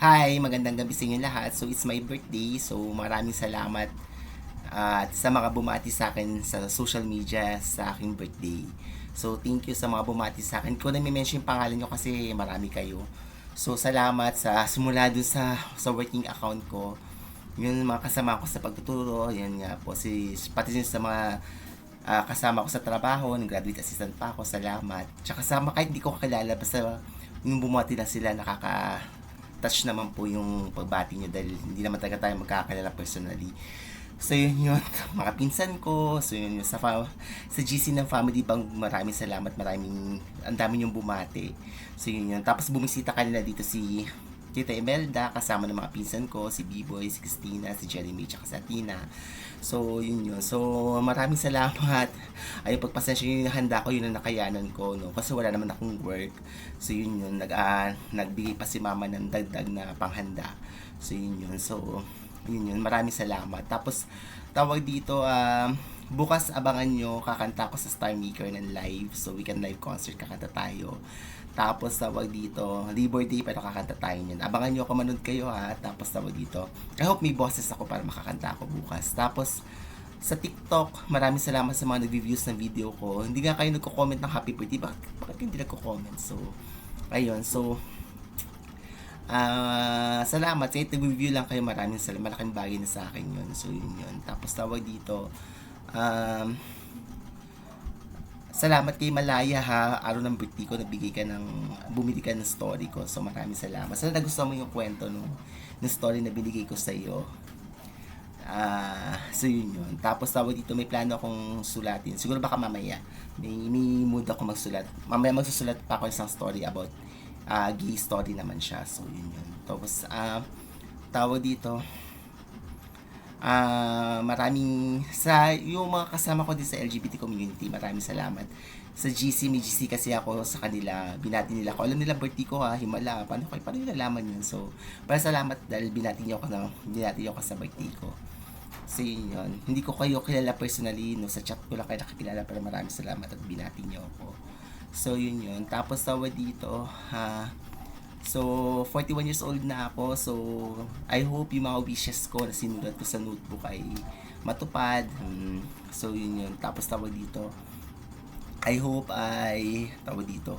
Hi, magandang gabi sa inyo lahat. So, it's my birthday. So, maraming salamat at sa mga bumati sa akin sa social media sa aking birthday. So, thank you sa mga bumati sa akin. Kung na-mention yung pangalan nyo kasi marami kayo. So, salamat sa simula dun sa working account ko. Yun mga kasama ko sa pagtuturo. Yan nga po. Pati din sa mga kasama ko sa trabaho. Nag-graduate assistant pa ako. Salamat. Tsaka sa mga kahit hindi ko kakilala. Basta yung bumati na sila touch naman po yung pagbati nyo dahil hindi naman talaga tayo magkakilala personally. So yun yun, mga pinsan ko, so yun yun, sa GC ng family bang maraming salamat, ang dami yung bumati. So yun yun, tapos bumisita kanila dito si Tita Imelda, kasama ng mga pinsan ko, si B-Boy, si Christina, si Jeremy, tsaka si Atina. So, yun yun. So, maraming salamat. Ayun, pagpasensya yung handa ko, yun ang nakayanan ko, no? Kasi wala naman akong work. So, yun yun. Nagbigay pa si mama ng dagdag na panghanda. So, yun yun. So, yun yun. Maraming salamat. Tapos, tawag dito, bukas abangan nyo, kakanta ko sa Star Maker ng live. So, weekend live concert, kakanta tayo. Tapos tawag dito, Labor Day pero kakanta tayo niyan. Abangan nyo ako manood kayo ha. Tapos tawag dito, I hope may boses ako para makakanta ako bukas. Tapos sa TikTok, maraming salamat sa mga nag-reviews ng video ko. Hindi nga kayo nagko-comment ng happy birthday. Bakit hindi nagko-comment? So, ayun. So, salamat. Kahit nag-review lang kayo, maraming salamat. Malaking bagay na sa akin yun. So, yun yun. Tapos tawag dito, salamat kay Malaya ha, araw ng birthday ko, bumili ka ng story ko. So maraming salamat. Sana nagustuhan mo yung kwento ng story na binigay ko sa iyo. So yun yun. Tapos tawag dito, may plano akong sulatin. Siguro baka mamaya. May mood ako magsulat. Mamaya magsusulat pa ako isang story about gay story naman siya. So yun yun. Tapos tawag dito, maraming sa yung mga kasama ko din sa LGBT community, maraming salamat. Sa GC, may GC kasi ako sa kanila, binati nila ako. Alam nila birthday ko ha, himala. Paano nila nalaman yun? So, para salamat dahil binati niyo ako sa birthday ko. So, yun yun. Hindi ko kayo kilala personally, no? Sa chat ko lang kayo nakakilala, pero maraming salamat at binati niyo ako. So, yun yun. Tapos, tawa dito, so, 41 years old na ako. So, I hope yung mga wishes ko na sinulat ko sa notebook ay matupad. So, yun yun. Tapos, tawag dito. I hope ay, tawag dito.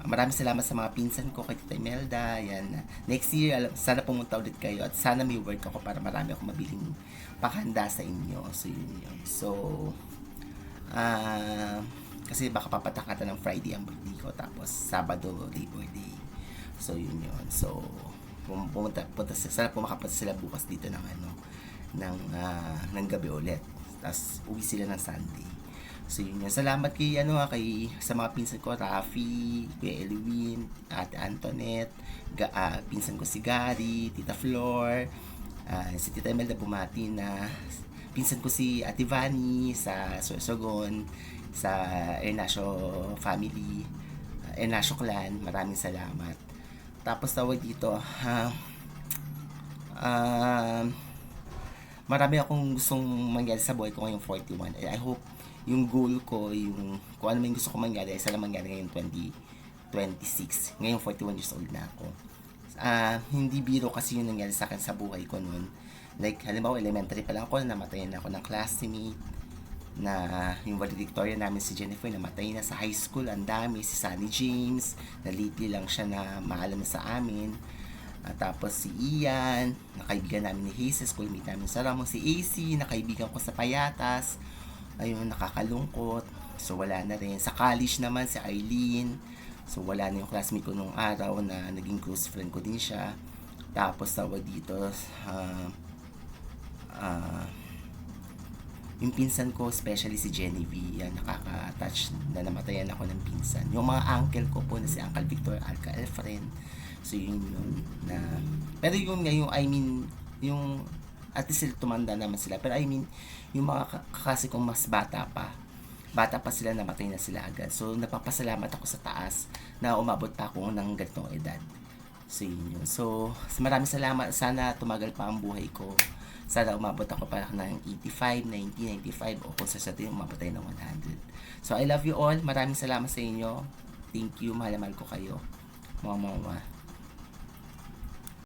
Maraming salamat sa mga pinsan ko, kay Tita Imelda. Yan. Next year, sana pumunta ulit kayo. At sana may work ako para marami ako mabiling pakahanda sa inyo. So, yun yun. So, kasi baka papatakatan ng Friday ang birthday ko, tapos Sabado Labor Day. So yun yun. So punta sana makapunta sila bukas dito ng gabi ulit. Tapos uwi sila ng Sunday. So yun yun. Salamat sa mga pinsan ko, Rafi, Kuya Elwin, Ate Antoinette, pinsan ko si Gary, Tita Flor, si Tita Imelda bumati na, pinsan ko si Ate Vani sa Sorsogon, sa Ernacio family, Ernacio clan, maraming salamat. Tapos tawag dito, marami akong gustong mangyari sa buhay ko ngayong 41. I hope yung goal ko, yung kung ano man gusto ko mangyari, ay sana mangyari ngayong 2026. Ngayong 41 years old na ako. Hindi biro kasi yung nangyari sa akin sa buhay ko noon. Like, halimbawa, elementary pa lang ako, namatayan ako ng classmate, na yung valedictorian namin si Jennifer namatay na. Sa high school ang dami, si Sunny James na lately lang siya na maalam sa amin, tapos si Ian na kaibigan namin ni Jesus, schoolmate namin sa Ramos, si AC na kaibigan ko sa Payatas. Ayun, nakakalungkot. So wala na rin. Sa college naman si Eileen, so wala na yung classmate ko nung araw na naging close friend ko din siya. Tapos tawag dito, yung pinsan ko, especially si Genevieve, yan, nakaka-touch na namatayan ako ng pinsan. Yung mga uncle ko po na si Uncle Victor, Alca Elfren. So yun na, pero yung yung at least sila tumanda naman sila. Pero yung mga kakasi kong mas bata pa sila, namatay na sila agad. So napapasalamat ako sa taas na umabot pa ako ng ganitong edad. So yun yun. So maraming salamat. Sana tumagal pa ang buhay ko. Sana umabot ako para ng 85, 90, 95 o kung sa satin umabot tayo ng 100. So I love you all. Maraming salamat sa inyo. Thank you, mahal na mahal ko kayo. Mama.